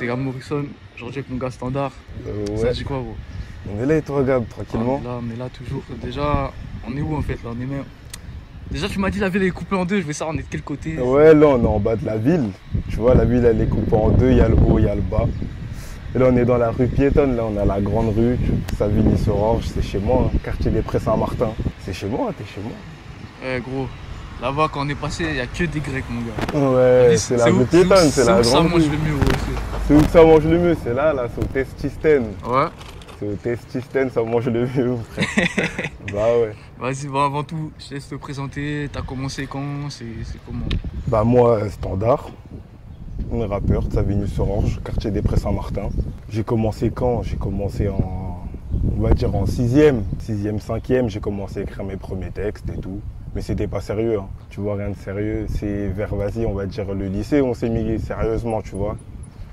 Gab Morrison, aujourd'hui avec mon gars Standard. Ça Ouais. dit quoi, gros? On est là et toi, Gab, tranquillement. On est là toujours. Déjà, on est où en fait là? On est même... Déjà, tu m'as dit la ville est coupée en deux, je veux savoir on est de quel côté? Ouais, là, on est en bas de la ville. Tu vois, la ville, elle est coupée en deux. Il y a le haut, il y a le bas. Et là, on est dans la rue piétonne. Là, on a la grande rue. Savigny-sur-Orge, c'est chez moi. Hein. Quartier des Prés Saint-Martin. C'est chez moi, t'es chez moi. Ouais, gros. Là-bas, quand on est passé, il n'y a que des Grecs, mon gars. Ouais, c'est la rue piétonne, c'est la ça grande mange rue. le mieux, gros. C'est où que ça mange le mieux? C'est là, c'est au Testistène. Ouais. C'est au Testistène, ça mange le mieux, frère. Bah ouais. Vas-y, bah, avant tout, je te laisse te présenter. T'as commencé quand? C'est comment? Bah moi, Standard. On est rappeur de Savigny-sur-Orge, quartier des Prés Saint-Martin. J'ai commencé quand? J'ai commencé on va dire en 6e, 5e, j'ai commencé à écrire mes premiers textes et tout. Mais c'était pas sérieux, hein. Tu vois, rien de sérieux. C'est vers, vas-y, on va dire le lycée, on s'est mis sérieusement, tu vois.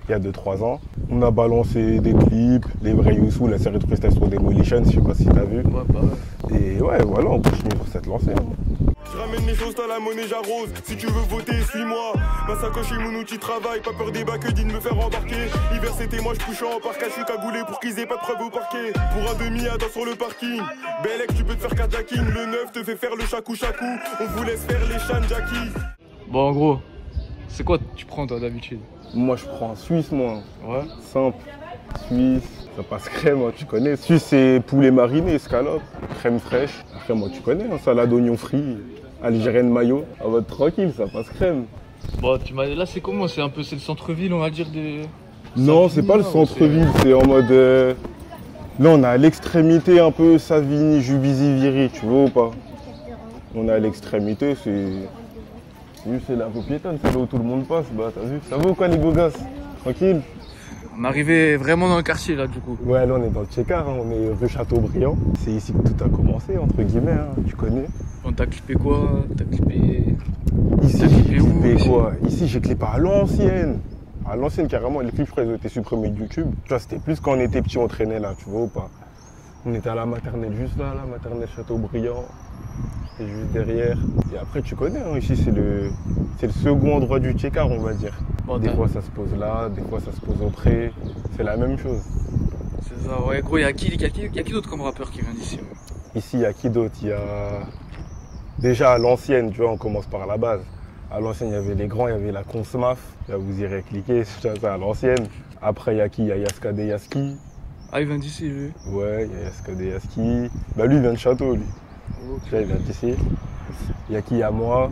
Il y a 2-3 ans. On a balancé des clips, les vrais Youssou, la série de Prestation Demolition, je sais pas si t'as vu. Ouais, bah ouais. Et ouais, voilà, on continue sur cette lancée. Hein. Je ramène les choses, t'as la monnaie, j'arrose. Si tu veux voter, suis-moi. Ma sacoche et mon outil de travail. Pas peur des bacs, dit de me faire embarquer. Hiver, c'était moi, je couche en parc. Je suis cagoulé pour qu'ils aient pas de preuves au parquet. Pour un demi, attends sur le parking. Belek, tu peux te faire carjacking. Le 9 te fait faire le chacou. On vous laisse faire les chan Jackie. Bon, en gros, c'est quoi tu prends toi d'habitude? Moi, je prends Suisse, moi. Ouais. Simple. Suisse, ça passe crème, hein, tu connais. Suisse, c'est poulet mariné, escalope, crème fraîche. Après, moi, tu connais, hein, salade oignon frit, algérienne mayo. En mode tranquille, ça passe crème. Bon, là, c'est comment? C'est le centre-ville, on va dire, de... Non, c'est pas le centre-ville, c'est en mode... Là, on est à l'extrémité un peu Savigny, Juvisy, Viry, tu vois ou pas? On est à l'extrémité, c'est... C'est la rue piétonne, c'est là où tout le monde passe, bah t'as vu? Ça va ou quoi les beaux gosses? Tranquille? On est arrivé vraiment dans le quartier, là, du coup. Ouais, là on est dans le Tchékar, hein, on est rue Chateaubriand. C'est ici que tout a commencé, entre guillemets, hein, tu connais. On t'a clippé quoi? T'as clippé... Ici, T'as j'ai clippé où, clippé ici quoi? Ici, j'ai clippé à l'ancienne. À l'ancienne, carrément, les clips, je crois, ils ont été supprimés de YouTube. Tu vois, c'était plus quand on était petit, on traînait là, tu vois ou pas? On était à la maternelle juste là, la maternelle Chateaubriand. Et juste derrière. Et après, tu connais, hein, ici, c'est le second endroit du Tchékar, on va dire. Bon, Des fois, ça se pose là, des fois, ça se pose au pré. C'est la même chose. C'est ça, ouais, gros, y a qui d'autre comme rappeur qui vient d'ici? Ouais. Ici, il y a qui d'autre? Il y a... Déjà, à l'ancienne, tu vois, on commence par la base. À l'ancienne, il y avait les grands, il y avait la Consmaf. Là, vous irez cliquer, c'est à l'ancienne. Après, il y a qui? Il y a Yaskade Yaski. Ah, il vient d'ici, lui? Ouais, il y a Yaskade Yaski. Bah, lui, il vient de Château, lui. Ok. Là, il vient d'ici. Il y a qui? Il y a moi.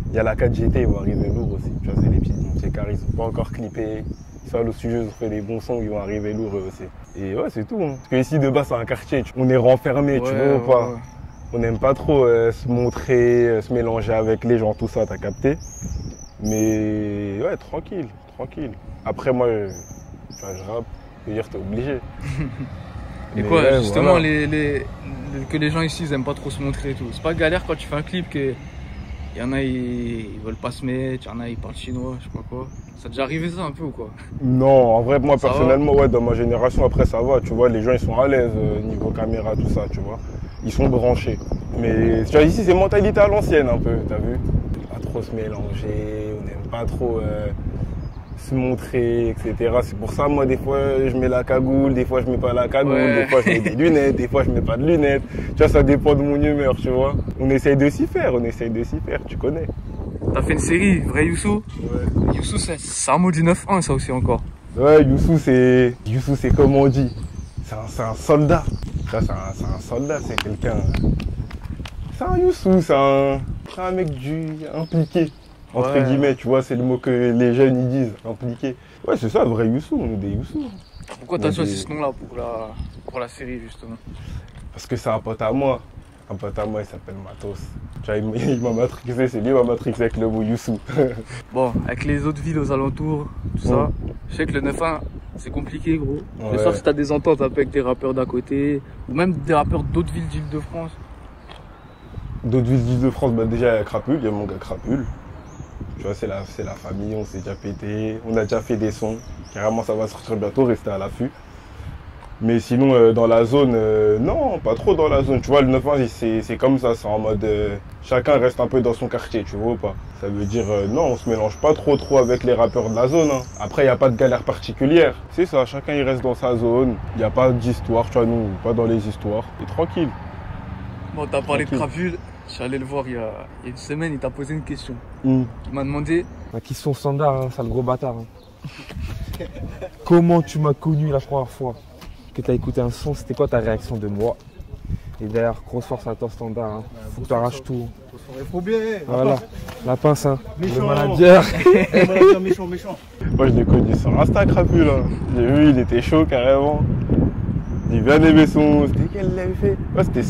Il y a la 4GT, ils vont arriver lourd aussi. Tu vois, c'est les petits Tchékars, ils sont pas encore clippés. Ils sont à l'autre sujet, ils ont fait des bons sons, ils vont arriver lourd eux aussi. Et ouais, c'est tout. Hein. Parce que ici, de base, c'est un quartier. On est renfermé, tu vois ou pas? Ouais. On n'aime pas trop se montrer, se mélanger avec les gens, tout ça, t'as capté. Mais ouais, tranquille, tranquille. Après, moi, je rappe, je veux dire, t'es obligé. Et Mais quoi, ouais, justement, voilà. que les gens ici, ils aiment pas trop se montrer et tout. C'est pas galère quand tu fais un clip que... Y en a, ils veulent pas se mettre, y en a, ils parlent chinois, je sais pas quoi. Ça a déjà arrivé ça un peu ou quoi? Non, en vrai, moi, Ça personnellement, ouais, dans ma génération, après, ça va. Tu vois, les gens, ils sont à l'aise niveau caméra, tout ça, tu vois. Ils sont branchés. Mais tu vois, ici, c'est mentalité à l'ancienne un peu, t'as vu? Pas trop se mélanger, on n'aime pas trop se montrer, etc. C'est pour ça, moi, des fois, je mets la cagoule, des fois, je mets pas la cagoule, Ouais. des fois, je mets des lunettes, des fois, je mets pas de lunettes. Tu vois, ça dépend de mon humeur, tu vois. On essaye de s'y faire, tu connais. T'as fait une série, vrai Youssou? Ouais. Youssou, c'est un mot du 9-1, ça aussi encore. Ouais, Youssou, c'est comme on dit. C'est un soldat. Ça, c'est un soldat, c'est quelqu'un. C'est un Youssou, c'est un mec impliqué. Entre Ouais. guillemets, tu vois, c'est le mot que les jeunes ils disent, impliqué. Ouais, c'est ça, le vrai Youssou, on est des Youssou. Pourquoi t'as Ouais, choisi des- ce nom-là pour la série, justement? Parce que c'est un pote à moi. Un pote à moi, il s'appelle Matos. Tu vois, il m'a matrixé, c'est lui qui m'a matrixé avec le mot Youssou. Bon, avec les autres villes aux alentours, tout ça, je sais que le 9-1, c'est compliqué, gros. Je veux Ouais. savoir si t'as des ententes un peu avec des rappeurs d'à côté, ou même des rappeurs d'autres villes d'Île-de-France. D'autres villes d'Île-de-France, bah déjà, il y a Crapule, il y a mon gars Crapule. Tu vois, c'est la famille, on s'est déjà pété, on a déjà fait des sons. Carrément, ça va sortir bientôt, restez à l'affût. Mais sinon, dans la zone, non, pas trop dans la zone. Tu vois, le 9-1, c'est comme ça, c'est en mode chacun reste un peu dans son quartier, tu vois ou pas. Ça veut dire, non, on se mélange pas trop avec les rappeurs de la zone. Hein. Après, il n'y a pas de galère particulière. C'est ça, chacun il reste dans sa zone. Il n'y a pas d'histoire, tu vois, nous, pas dans les histoires. Et tranquille. Bon, t'as parlé de Crapule, je suis allé le voir il y a une semaine, il t'a posé une question. Il m'a demandé... La question standard, hein, c'est le gros bâtard. Hein. Comment tu m'as connu la première fois que tu as écouté un son, c'était quoi ta réaction de moi? Et d'ailleurs, grosse force à toi standard, hein. Faut que tu arraches tout. Il faut bien, voilà, la pince, hein. Méchant. Le manager. Manager méchant, méchant. Moi, je l'ai connu sur Insta, Crapule. Hein. J'ai vu, il était chaud carrément. J'ai bien aimé son... C'était quel il avait fait? Ouais, c'était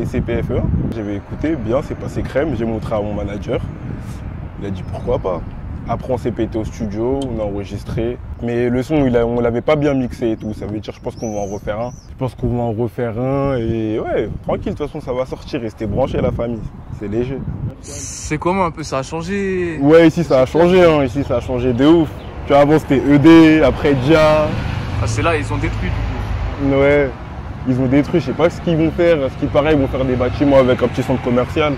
CPFE. J'avais écouté, bien, c'est passé crème. J'ai montré à mon manager. Il a dit pourquoi pas. Après, on s'est pété au studio, on a enregistré. Mais le son, on l'avait pas bien mixé et tout. Ça veut dire, je pense qu'on va en refaire un. Je pense qu'on va en refaire un. Et ouais, tranquille, de toute façon, ça va sortir. Restez branché la famille. C'est léger. C'est comment un peu? Ça a changé? Ouais, ici, ça a changé. Hein. Ici, ça a changé de ouf. Tu vois, avant, c'était ED, après Dia. Ah, c'est là, ils ont détruit. Ouais, ils ont détruit, je sais pas ce qu'ils vont faire. Ce qui paraît, ils vont faire des bâtiments avec un petit centre commercial.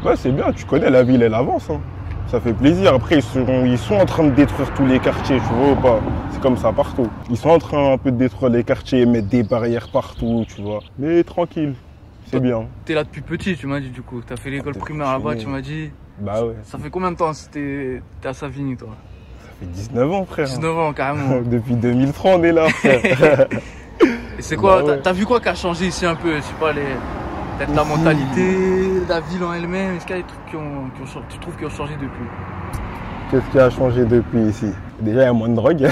Ouais, c'est bien, tu connais, la ville, elle avance. Hein. Ça fait plaisir. Après, ils sont en train de détruire tous les quartiers, tu vois ou pas? C'est comme ça partout. Ils sont en train un peu de détruire les quartiers, mettre des barrières partout, tu vois. Mais tranquille, c'est bien. T'es là depuis petit, tu m'as dit du coup. T'as fait l'école primaire là-bas, tu m'as dit. Bah ouais. Ça fait combien de temps t'es à Savigny, toi? Ça fait 19 ans, frère. 19 ans, carrément. Depuis 2003, on est là, frère. Et c'est quoi, bah ouais. T'as vu quoi qui a changé ici un peu? Je sais pas, peut-être la mentalité, la ville en elle-même. Est-ce qu'il y a des trucs tu trouves qui ont changé depuis? Qu'est-ce qui a changé depuis ici? Déjà, il y a moins de drogue.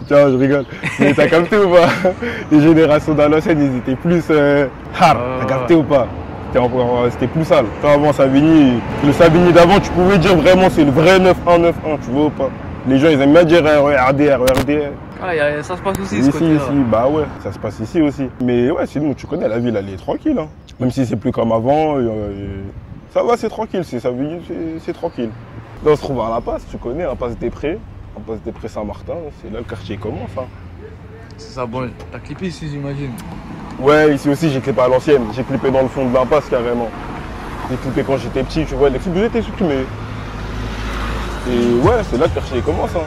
Tiens, je rigole. Mais t'as capté ou pas? Les générations d'Alocène, ils étaient plus hard. T'as capté ou pas? C'était plus sale. Toi, avant Savigny, le Savigny d'avant, tu pouvais dire vraiment c'est le vrai 9-1, 9-1, tu vois ou pas? Les gens, ils aiment bien dire RERD, RERD. Ah, ça se passe aussi, ici, ce côté-là. Ici, bah ouais, ça se passe ici aussi. Mais ouais, sinon, tu connais, la ville, elle est tranquille. Hein. Même si c'est plus comme avant, ça va, c'est tranquille. C'est Savigny, c'est tranquille. Là, on se trouve à La Passe, tu connais, à Passe des Prés. À Passe des Prés Saint-Martin, c'est là le quartier commence. Hein. C'est ça, bon, t'as clippé ici, j'imagine. Ouais, ici aussi, j'ai clippé à l'ancienne. J'ai clippé dans le fond de l'impasse, carrément. J'ai clippé quand j'étais petit, tu vois, les clips étaient supprimés. Et ouais, c'est là que le quartier commence. Hein.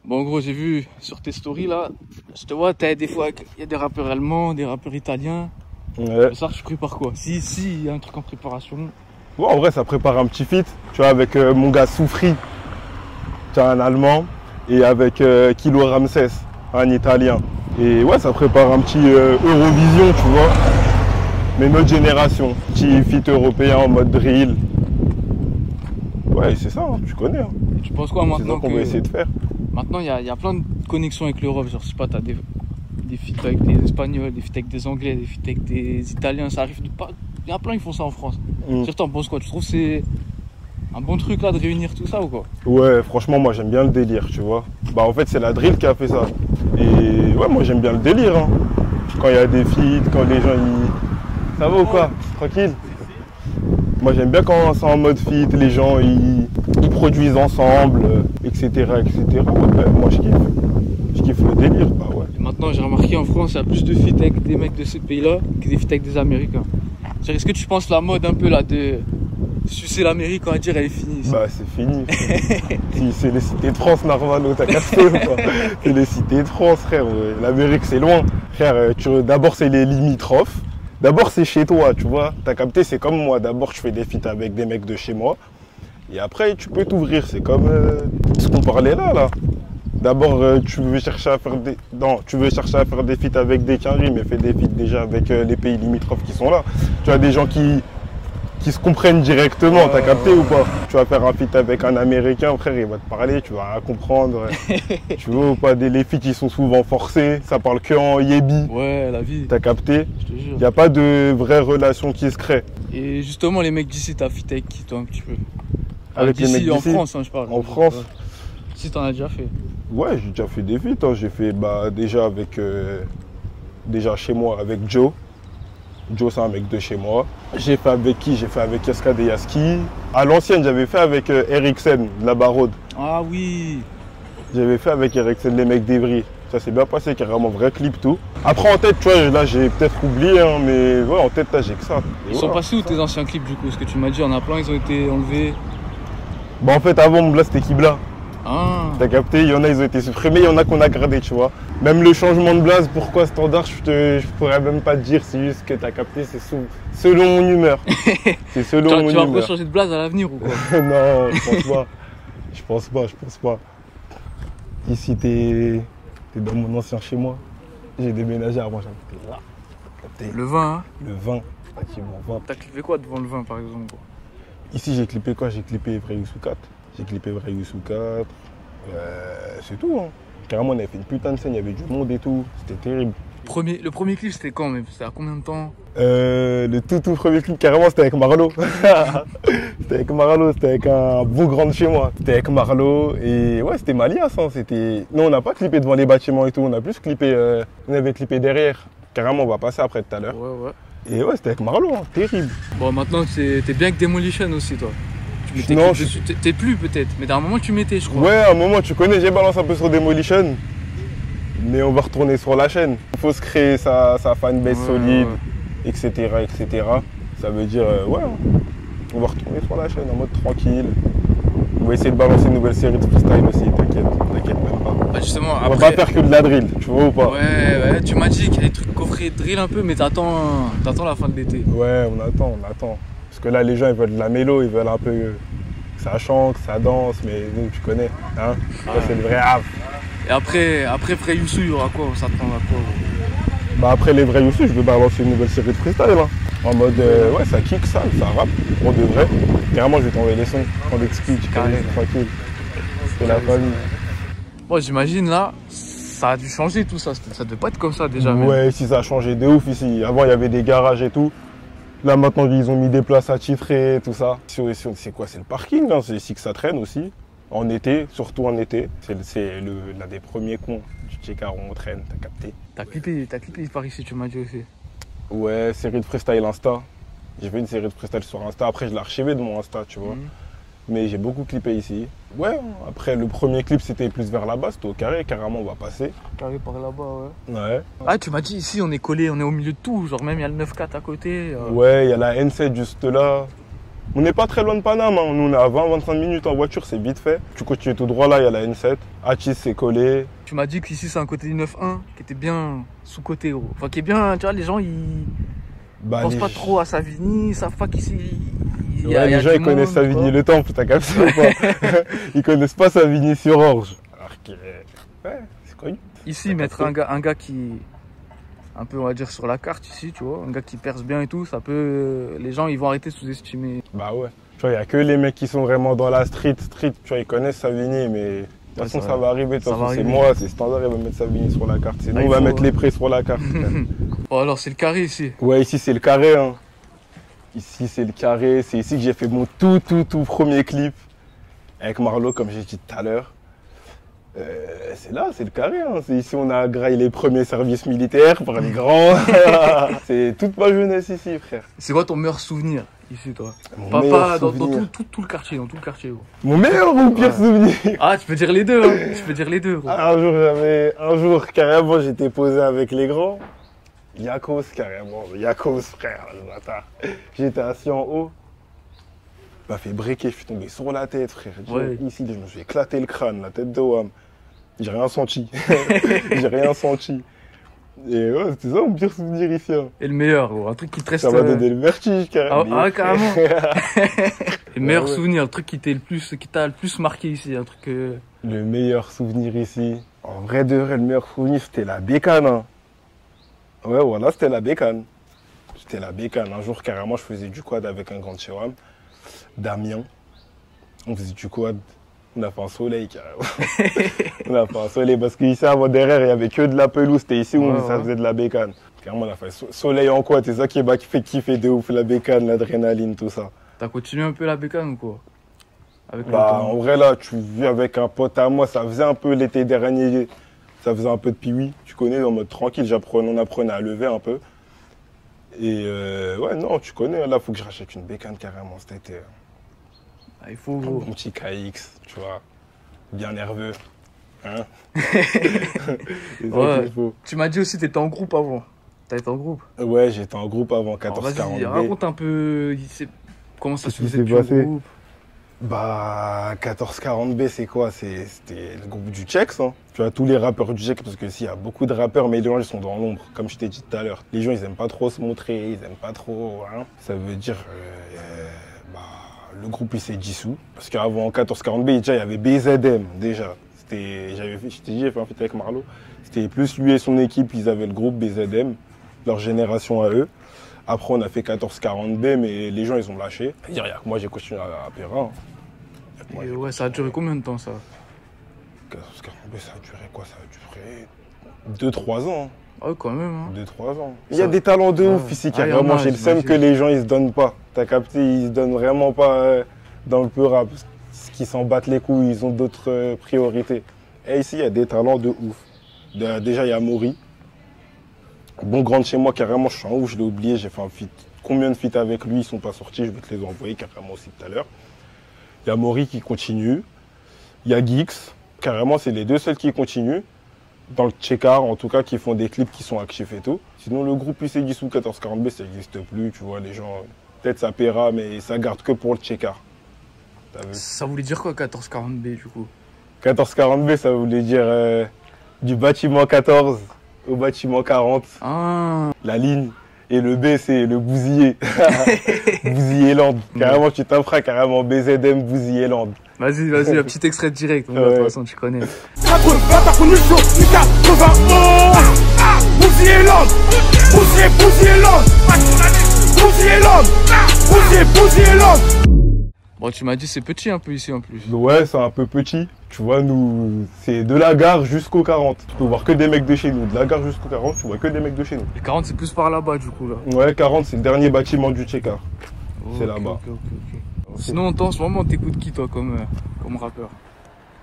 Bon, en gros, j'ai vu sur tes stories là, je te vois, des fois, il y a des rappeurs allemands, des rappeurs italiens. Ouais. Ça, tu prépares quoi? Si, il y a un truc en préparation. Bon, en vrai, ça prépare un petit feat, tu vois, avec mon gars Soufri, tu as un allemand, et avec Kilo Ramsès, un italien. Et ouais, ça prépare un petit Eurovision, tu vois. Mais notre génération, petit feat européen en mode drill. Ouais, c'est ça, hein, tu connais. Hein. Tu penses quoi maintenant qu'on va essayer de faire? Maintenant, il y a plein de connexions avec l'Europe. Genre, je sais pas, t'as des feats avec des Espagnols, des feats avec des Anglais, des feats avec des Italiens. Ça arrive de pas. Il y en a plein qui font ça en France. T'en penses quoi? Tu trouves que c'est un bon truc là de réunir tout ça ou quoi? Ouais, franchement, moi j'aime bien le délire, tu vois. Bah, en fait, c'est la drill qui a fait ça. Et ouais, moi j'aime bien le délire. Hein. Quand il y a des feats, quand les gens ils. Ça va ou quoi? Tranquille? Moi j'aime bien quand c'est en mode feat, les gens ils produisent ensemble, etc. etc. Ouais, moi je kiffe. Je kiffe le délire, bah ouais. Et maintenant j'ai remarqué en France il y a plus de feats avec des mecs de ces pays-là que des feats avec des Américains. Est-ce que tu penses la mode un peu là de sucer l'Amérique, on va dire, elle est finie ici? Bah c'est fini. Si, c'est les cités de France, Narvano, t'as capté ou pas? C'est les cités de France, frère. L'Amérique c'est loin. Frère, d'abord c'est les limitrophes. D'abord, c'est chez toi, tu vois. T'as capté, c'est comme moi. D'abord, je fais des feats avec des mecs de chez moi. Et après, tu peux t'ouvrir. C'est comme ce qu'on parlait là. D'abord, tu veux chercher à faire des... Non, tu veux chercher à faire des feats avec des quinries, mais fais des feats déjà avec les pays limitrophes qui sont là. Tu as des gens qui se comprennent directement, t'as capté ou pas? Tu vas faire un feat avec un Américain, frère, il va te parler, tu vas rien comprendre. Tu vois ou pas? Les feats, ils sont souvent forcés, ça parle que en yébi. Ouais, la vie. T'as capté? Je te jure. Il n'y a pas de vraie relation qui se crée. Et justement, les mecs d'ici, t'as feat avec qui, toi, un petit peu? Avec les mecs d'ici? En France, hein, je parle. En France? Ouais. Si t'en as déjà fait? Ouais, j'ai déjà fait des feats. Hein. J'ai fait déjà avec... déjà chez moi, avec Joe. Joe, c'est un mec de chez moi. J'ai fait avec qui? J'ai fait avec Yaska Yaski. À l'ancienne, j'avais fait avec Eriksen, de la Barode. Ah oui. J'avais fait avec Eriksen, les mecs d'Evry. Ça s'est bien passé, carrément, vrai clip, tout. Après, en tête, tu vois, là, j'ai peut-être oublié, hein, mais ouais, en tête, là, j'ai que ça. Ils sont passés où tes anciens clips, du coup? Ce que tu m'as dit, en a plein, ils ont été enlevés. Bah, en fait, avant, mon blast, c'était Kibla. Ah, T'as capté, il y en a, ils ont été supprimés, il y en a qu'on a gardé, tu vois. Même le changement de blase, pourquoi standard, je pourrais même pas te dire, c'est juste que t'as capté, c'est selon mon humeur. C'est selon mon tu vas humeur. pas changer de blase à l'avenir ou quoi? Non, je pense pas. Je pense pas. Ici, t'es dans mon ancien chez moi. J'ai déménagé avant, j'habitais là. T'as capté? Le vin, hein? Le 20, effectivement, 20. T'as clippé quoi devant le vin, par exemple, quoi? Ici, j'ai clippé quoi? J'ai clippé Vrai Youssou 4. J'ai clippé Vrai Youssou 4. C'est tout, hein. Carrément, on avait fait une putain de scène, il y avait du monde et tout. C'était terrible. Le premier clip, c'était quand même? C'était à combien de temps? Le tout premier clip, carrément, c'était avec Marlo. C'était avec Marlo, c'était avec un beau grand de chez moi. C'était avec Marlo et ouais, c'était Malias. Hein. Non, on n'a pas clippé devant les bâtiments et tout, on a plus clippé, on avait clippé derrière. Carrément, on va passer après tout à l'heure. Ouais. Et ouais, c'était avec Marlo, hein. Terrible. Bon, maintenant, t'es bien avec Demolition aussi, toi. Tu mettais Non, clip dessus. T'es plus, peut-être, mais d'un moment, tu mettais, je crois. Ouais, à un moment, tu connais, j'ai balancé un peu sur Demolition. Mais on va retourner sur la chaîne. Il faut se créer sa fanbase solide, etc., etc. Ça veut dire, ouais, on va retourner sur la chaîne en mode tranquille. On va essayer de balancer une nouvelle série de freestyle aussi, t'inquiète même pas. Bah, justement, On va pas faire que de la drill, tu vois ou pas? Ouais, tu m'as dit qu'il y avait des trucs coffrés drill un peu, mais t'attends la fin de l'été. Ouais, on attend. Parce que là, les gens, ils veulent de la mélo, ils veulent un peu que ça chante, que ça danse, mais nous, tu connais, hein? Ça, c'est le vrai rap. Et après Vrai Youssou, il y aura quoi? On s'attend à quoi? Bah après les vrais Youssou, je vais balancer une nouvelle série de freestyle, hein. En mode, ouais, ça kick, ça rappe, pour de vrai. Carrément, je vais t'envoyer les sons, on explique, tu connais, tranquille. C'est la famille. Bon, j'imagine là, ça a dû changer tout ça. Ça devait pas être comme ça déjà. Même. Ouais, si ça a changé de ouf ici. Avant, il y avait des garages et tout. Là, maintenant, ils ont mis des places attitrées, tout ça. C'est quoi? C'est le parking, hein. C'est ici que ça traîne aussi. En été, surtout en été. C'est l'un des premiers cons du Tcheka où on traîne, t'as capté. T'as clippé par ici, tu m'as dit aussi. Ouais, série de freestyle Insta. J'ai fait une série de freestyle sur Insta. Après, je l'ai archivé de mon Insta, tu vois. Mais j'ai beaucoup clippé ici. Ouais, après, le premier clip, c'était plus vers là-bas. C'était au carré. Carrément, on va passer. Carré par là-bas, ouais. Ouais. Ah, tu m'as dit ici, on est collé, on est au milieu de tout. Genre, même il y a le 9-4 à côté. Ouais, il y a la N7 juste là. On n'est pas très loin de Paname, hein. Nous on est à 20-25 minutes en voiture, c'est vite fait. Tu continues tout droit là, il y a la N7. Hachis c'est collé. Tu m'as dit qu'ici c'est un côté du 9-1 qui était bien sous-côté, gros. Enfin, qui est bien, tu vois, les gens ils pensent pas trop à Savigny, ils savent pas qu'ici. Les gens ils connaissent Savigny le Temple, t'as capté ou pas? Ils connaissent pas Savigny-sur-Orge. Alors que. Ouais, c'est connu. Ici, mettre un gars qui. Un peu, on va dire, sur la carte ici, tu vois, un gars qui perce bien et tout, ça peut. Les gens, ils vont arrêter de sous-estimer. Bah ouais. Tu vois, il n'y a que les mecs qui sont vraiment dans la street, tu vois, ils connaissent Savigny, mais de toute façon, ça va arriver. De toute façon, c'est moi, c'est standard, ils vont mettre Savigny sur la carte. C'est nous, on va mettre les prix sur la carte. Bon, alors, c'est le carré ici. Ouais, ici, c'est le carré, hein. Ici, c'est le carré. C'est ici que j'ai fait mon tout premier clip avec Marlo, comme j'ai dit tout à l'heure. C'est là, c'est le carré. Hein. C'est ici on a graillé les premiers services militaires par les grands. C'est toute ma jeunesse ici, frère. C'est quoi ton meilleur souvenir ici, toi? Papa, dans tout le quartier, gros. Mon meilleur ou pire souvenir? Ah, tu peux dire les deux, hein. Tu peux dire les deux, gros. Un jour, carrément, j'étais posé avec les grands. Yakos, carrément. Yakos, frère, le bâtard. J'étais assis en haut. Il m'a fait breaker, je suis tombé sur la tête, frère. Ouais. Ici, je me suis éclaté le crâne, la tête de Wam. J'ai rien senti. J'ai rien senti. Et ouais, c'était ça mon pire souvenir ici. Hein. Et le meilleur, gros, un truc qui te reste. Ça m'a donné le vertige, carrément. Ah, carrément. Et le meilleur souvenir, le truc qui t'a le plus marqué ici, un truc. Le meilleur souvenir ici. En vrai de vrai, le meilleur souvenir, c'était la bécane. Hein. Ouais, voilà, c'était la bécane. C'était la bécane. Un jour, carrément, je faisais du quad avec un grand de chez Wam. Damien. On faisait du quad. On a fait un soleil carrément. On a fait un soleil parce qu'ici avant derrière il n'y avait que de la pelouse. C'était ici où ça faisait de la bécane. Carrément on a fait soleil en quad. C'est ça qui fait kiffer de ouf la bécane, l'adrénaline, tout ça. T'as continué un peu la bécane ou quoi? Avec en vrai là, tu vis avec un pote à moi, ça faisait un peu l'été dernier. Ça faisait un peu de piwi. Tu connais, en mode tranquille, on apprenait à lever un peu. Et ouais non, tu connais, là faut que je rachète une bécane carrément cet été. Il faut. Un bon petit KX, tu vois, bien nerveux. Hein. Ouais. Tu m'as dit aussi que t'étais en groupe avant. T'as été en groupe? Ouais, j'étais en groupe avant 14-40. Vas-y, raconte un peu comment ça se faisait s'est passé. groupe. Bah, 1440B, c'est quoi? C'était le groupe du Tchèque, hein. Tu as tous les rappeurs du Tchèque, parce que s'il y a beaucoup de rappeurs, mais les gens ils sont dans l'ombre, comme je t'ai dit tout à l'heure. Les gens ils aiment pas trop se montrer, ils aiment pas trop, hein. Ça veut dire, le groupe il s'est dissous. Parce qu'avant 1440B, déjà il y avait BZM, déjà. Je t'ai dit, j'ai fait un feat avec Marlo. C'était plus lui et son équipe, ils avaient le groupe BZM, leur génération à eux. Après, on a fait 1440B, mais les gens, ils ont lâché. Il y a que moi, j'ai continué à Perrin. Et ouais, ça a duré combien de temps, ça? 1440B, ça a duré quoi? Ça a duré 2-3 ans. Ah ouais, quand même. Hein. 2-3 ans. Il y a des talents de ouf ici, qui vraiment, j'ai le seum que les gens, ils se donnent pas. T'as capté, ils se donnent vraiment pas dans le peu rap. Parce qu'ils s'en battent les couilles, ils ont d'autres priorités. Et ici, il y a des talents de ouf. Déjà, il y a Maury. Bon grand de chez moi, carrément, je suis en ouf, je l'ai oublié, j'ai fait un feat. Combien de feats avec lui, ils sont pas sortis, je vais te les envoyer carrément aussi tout à l'heure. Il y a Maury qui continue, il y a Geeks, carrément, c'est les deux seuls qui continuent. Dans le Tchekar, en tout cas, qui font des clips qui sont actifs et tout. Sinon, le groupe UC dissous 1440B, ça n'existe plus, tu vois, les gens, peut-être ça paiera, mais ça garde que pour le Tchekar. Ça voulait dire quoi, 1440B, du coup? 1440B, ça voulait dire du bâtiment 14 au bâtiment 40, la ligne, et le B c'est le Bousillé, Bousillé-Land, carrément tu taperas carrément BZM Bousillé-Land. Vas-y, un petit extrait direct, de toute façon tu connais. 80, t'as connu le jour du 91. Bousillé-Land, Bousillé-Land, Bousillé-Land, Bousillé-Land. Bon, tu m'as dit c'est petit un peu ici en plus. Ouais, c'est un peu petit. Tu vois, nous, c'est de la gare jusqu'au 40. Tu peux voir que des mecs de chez nous. De la gare jusqu'au 40, tu vois que des mecs de chez nous. Les 40, c'est plus par là-bas, du coup, là. Ouais, 40, c'est le dernier bâtiment du Tchekar. C'est là-bas. Okay. Sinon, en ce moment, t'écoutes qui, toi, comme rappeur?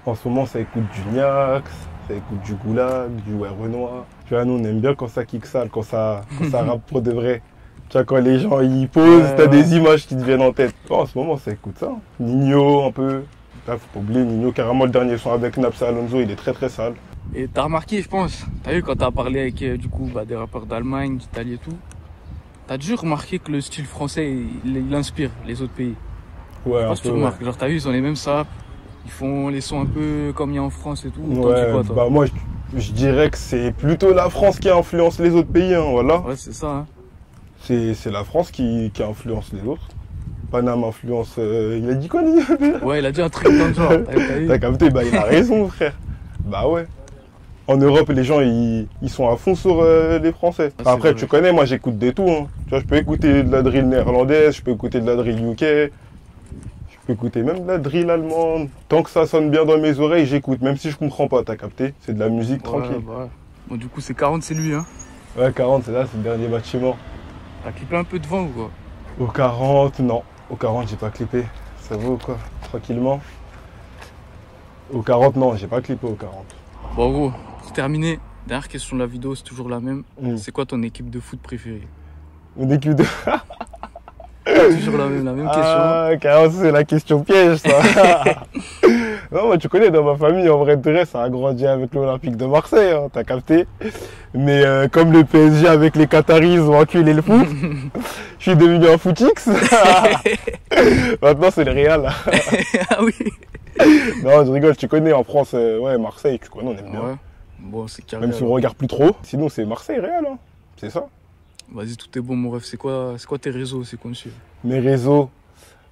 En ce moment, ça écoute du Niax, ça écoute du Goulag, du Renoir. Tu vois, nous, on aime bien quand ça kick sale, quand ça rappe pour de vrai. Tu vois, quand les gens y posent, t'as des images qui te viennent en tête. En ce moment, ça écoute ça. Nino, un peu. Là, faut pas oublier, Nino, carrément, le dernier son avec Naps Alonso, il est très très sale. Et t'as remarqué, je pense, t'as vu quand t'as parlé avec du coup, des rappeurs d'Allemagne, d'Italie et tout, t'as dû remarquer que le style français, il inspire les autres pays. Ouais, je pense que tu remarques. Genre, t'as vu, ils ont les mêmes saps, ils font les sons un peu comme il y a en France et tout. Ouais, quoi, toi moi, je dirais que c'est plutôt la France qui influence les autres pays, hein, voilà. Ouais, c'est ça, hein. C'est la France qui influence les autres. Paname influence... il a dit quoi, lui? Ouais, il a dit un truc dans le genre. T'as capté? Bah, il a raison, frère. Bah ouais. En Europe, les gens, ils sont à fond sur les Français. Après, tu connais, moi, j'écoute des tout. Hein. Tu vois, je peux écouter de la drill néerlandaise, je peux écouter de la drill UK, je peux écouter même de la drill allemande. Tant que ça sonne bien dans mes oreilles, j'écoute. Même si je comprends pas, t'as capté? C'est de la musique tranquille. Bah. Bon, du coup, c'est 40, c'est lui, hein? Ouais, 40, c'est là, c'est le dernier bâtiment. T'as clippé un peu devant ou quoi? Au 40, non. Au 40, j'ai pas clippé. Ça vaut quoi? Tranquillement. Au 40, non, j'ai pas clippé au 40. Bon, gros, pour terminer, dernière question de la vidéo, c'est toujours la même. C'est quoi ton équipe de foot préférée? Mon équipe de... Toujours la même question. Ah, carrément, c'est la question piège, ça. Non, moi, tu connais, dans ma famille, en vrai de vrai, ça a grandi avec l'Olympique de Marseille, hein, t'as capté. Mais comme le PSG avec les Qataris, ils ont enculé le foot, je suis devenu un footix. Maintenant, c'est le Real. Ah oui. Non, je rigole, tu connais, en France, ouais, Marseille, tu connais, on aime bien. Ouais. Bon, c'est carré. Même si on regarde plus trop, sinon c'est Marseille, Real, hein. C'est ça. Vas-y, tout est bon, mon ref. C'est quoi tes réseaux? C'est quoi dessus? Mes réseaux,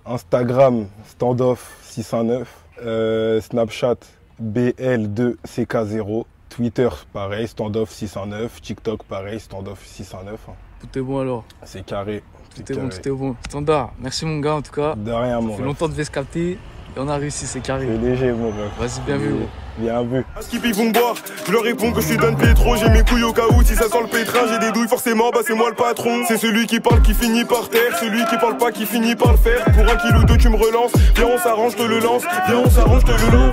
Instagram, standoff 619, Snapchat, BL2CK0, Twitter, pareil, standoff 609, TikTok, pareil, standoff 609. Tout est bon alors? C'est carré. Tout est bon. Standard. Merci mon gars en tout cas. De rien, mon ref. Ça fait longtemps de se capter et on a réussi, c'est carré. C'est léger, mon ref. Vas-y, bien vu. Bien vu. À Skip ils vont me boire, je leur réponds que je suis donne pétro. J'ai mes couilles au cas où si ça sent le pétrin. J'ai des douilles forcément, bah c'est moi le patron. C'est celui qui parle qui finit par terre, celui qui parle pas qui finit par le faire. Pour 1 kilo 2 tu me relances, viens on s'arrange, je te le lance, viens on s'arrange, je te le lance.